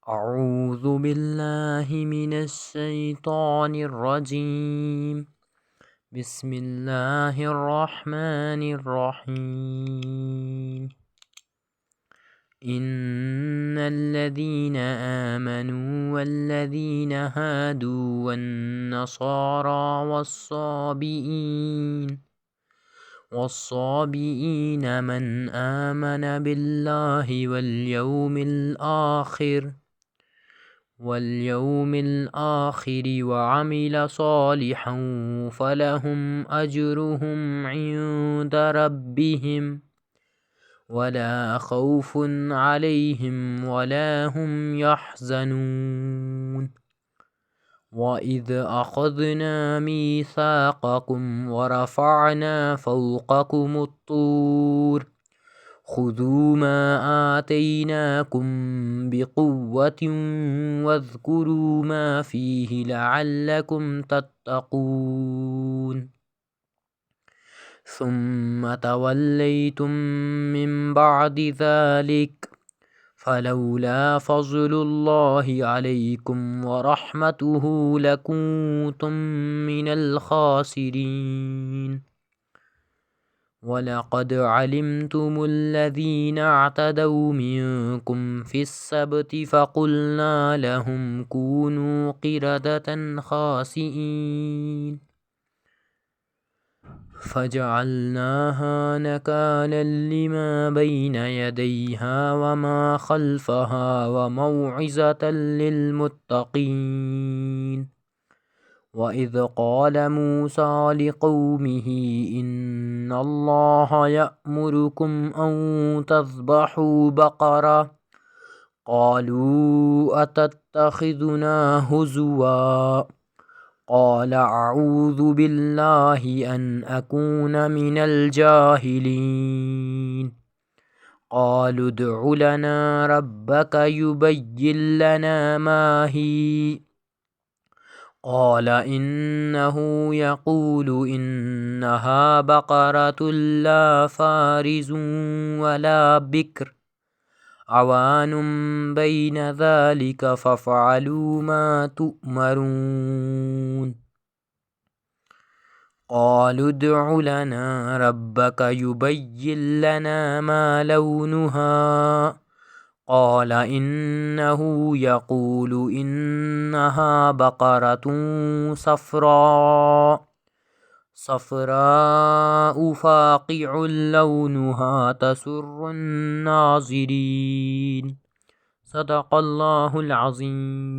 أعوذ بالله من الشيطان الرجيم. بسم الله الرحمن الرحيم. إن الذين آمنوا والذين هادوا والنصارى والصابئين من آمن بالله واليوم الآخر وعمل صالحا فلهم أجرهم عند ربهم ولا خوف عليهم ولا هم يحزنون. وإذ أخذنا ميثاقكم ورفعنا فوقكم الطور خذوا ما آتيناكم بقوة واذكروا ما فيه لعلكم تتقون. ثم توليتم من بعد ذلك فلولا فضل الله عليكم ورحمته لكنتم من الخاسرين. ولقد علمتم الذين اعتدوا منكم في السبت فقلنا لهم كونوا قردة خاسئين فجعلناها نكالا لما بين يديها وما خلفها وموعظة للمتقين. وإذ قال موسى لقومه إن الله يأمركم أن تذبحوا بقرة قالوا أتتخذنا هزوا قال أعوذ بالله أن أكون من الجاهلين. قالوا ادع لنا ربك يبين لنا ما هي قال إنه يقول إنها بقرة لا فارز ولا بكر عوان بين ذلك فافعلوا ما تؤمرون. قالوا ادع لنا ربك يبين لنا ما لونها قال إنه يقول إنها بقرة صفراء فاقع لونها تسر الناظرين. صدق الله العظيم.